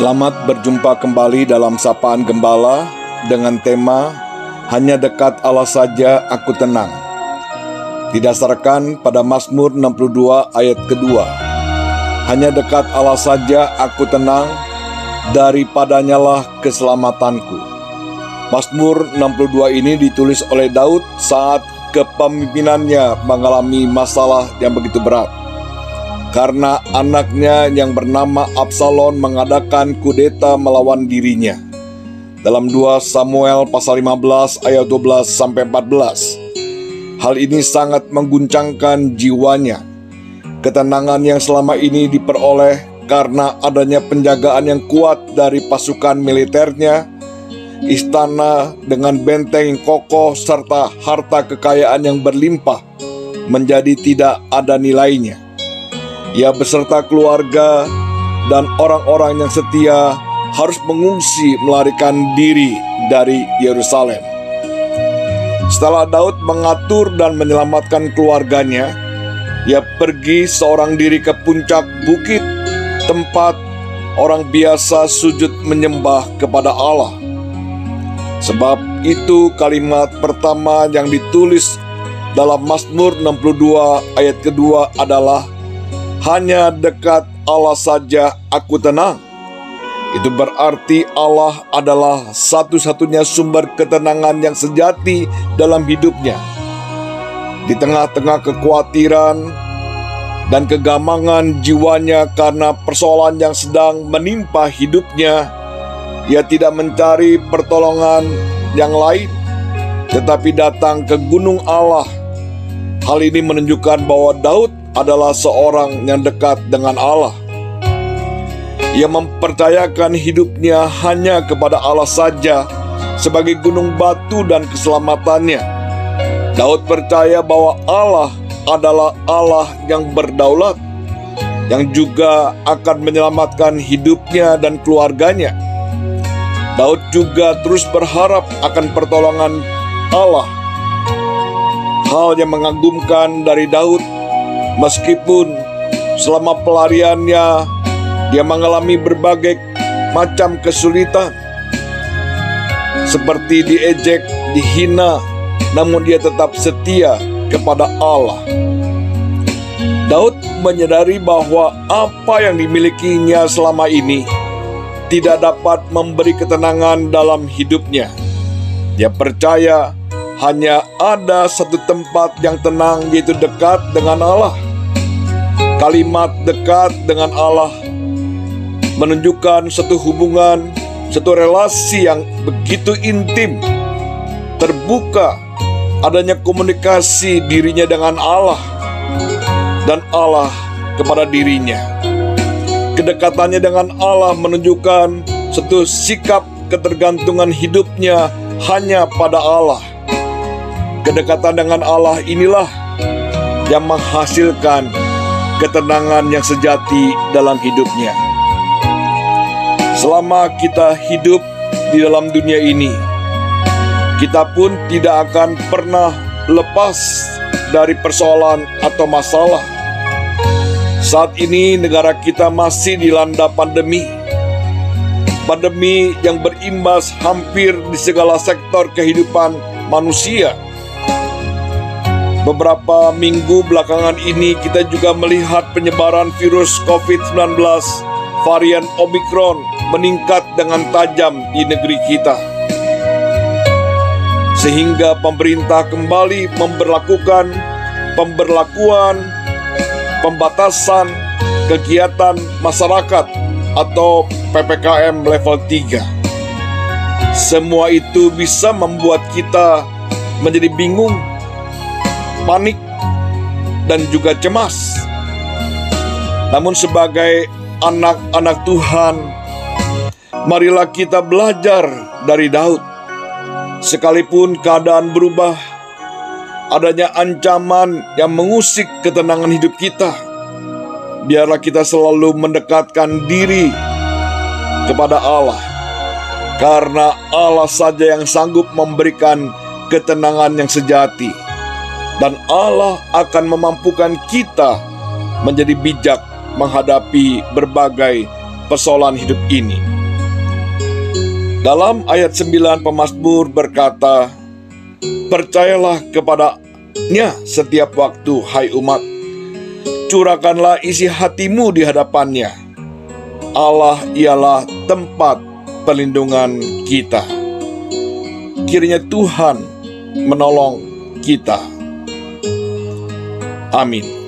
Selamat berjumpa kembali dalam Sapaan Gembala dengan tema Hanya Dekat Allah Saja Aku Tenang. Didasarkan pada Mazmur 62 ayat kedua. Hanya dekat Allah saja aku tenang, daripadanyalah keselamatanku. Mazmur 62 ini ditulis oleh Daud saat kepemimpinannya mengalami masalah yang begitu berat. Karena anaknya yang bernama Absalom mengadakan kudeta melawan dirinya. Dalam 2 Samuel pasal 15 ayat 12-14. Hal ini sangat mengguncangkan jiwanya. Ketenangan yang selama ini diperoleh karena adanya penjagaan yang kuat dari pasukan militernya, istana dengan benteng yang kokoh serta harta kekayaan yang berlimpah menjadi tidak ada nilainya. Ia beserta keluarga dan orang-orang yang setia harus mengungsi melarikan diri dari Yerusalem. Setelah Daud mengatur dan menyelamatkan keluarganya, ia pergi seorang diri ke puncak bukit, tempat orang biasa sujud menyembah kepada Allah. Sebab itu kalimat pertama yang ditulis dalam Mazmur 62 ayat kedua adalah hanya dekat Allah saja aku tenang. Itu berarti Allah adalah satu-satunya sumber ketenangan yang sejati dalam hidupnya. Di tengah-tengah kekhawatiran dan kegamangan jiwanya karena persoalan yang sedang menimpa hidupnya, ia tidak mencari pertolongan yang lain, tetapi datang ke gunung Allah. Hal ini menunjukkan bahwa Daud adalah seorang yang dekat dengan Allah. Ia mempercayakan hidupnya hanya kepada Allah saja sebagai gunung batu dan keselamatannya. Daud percaya bahwa Allah adalah Allah yang berdaulat, yang juga akan menyelamatkan hidupnya dan keluarganya. Daud juga terus berharap akan pertolongan Allah. Hal yang mengagumkan dari Daud, meskipun selama pelariannya dia mengalami berbagai macam kesulitan, seperti diejek, dihina, namun dia tetap setia kepada Allah. Daud menyadari bahwa apa yang dimilikinya selama ini tidak dapat memberi ketenangan dalam hidupnya. Dia percaya hanya ada satu tempat yang tenang, yaitu dekat dengan Allah. Kalimat dekat dengan Allah menunjukkan satu hubungan, satu relasi yang begitu intim, terbuka, adanya komunikasi dirinya dengan Allah dan Allah kepada dirinya. Kedekatannya dengan Allah menunjukkan satu sikap ketergantungan hidupnya hanya pada Allah. Kedekatan dengan Allah inilah yang menghasilkan ketenangan yang sejati dalam hidupnya. Selama kita hidup di dalam dunia ini, kita pun tidak akan pernah lepas dari persoalan atau masalah. Saat ini negara kita masih dilanda pandemi. Pandemi yang berimbas hampir di segala sektor kehidupan manusia. Beberapa minggu belakangan ini kita juga melihat penyebaran virus COVID-19 varian Omicron meningkat dengan tajam di negeri kita. Sehingga pemerintah kembali memberlakukan pembatasan kegiatan masyarakat atau PPKM level 3. Semua itu bisa membuat kita menjadi bingung, panik, dan juga cemas. Namun sebagai anak-anak Tuhan, marilah kita belajar dari Daud. Sekalipun keadaan berubah, adanya ancaman yang mengusik ketenangan hidup kita, biarlah kita selalu mendekatkan diri kepada Allah, karena Allah saja yang sanggup memberikan ketenangan yang sejati. Dan Allah akan memampukan kita menjadi bijak menghadapi berbagai persoalan hidup ini. Dalam ayat 9 pemazmur berkata, "Percayalah kepada-Nya setiap waktu, hai umat. Curahkanlah isi hatimu di hadapan-Nya. Allah ialah tempat perlindungan kita." Kiranya Tuhan menolong kita. Amin.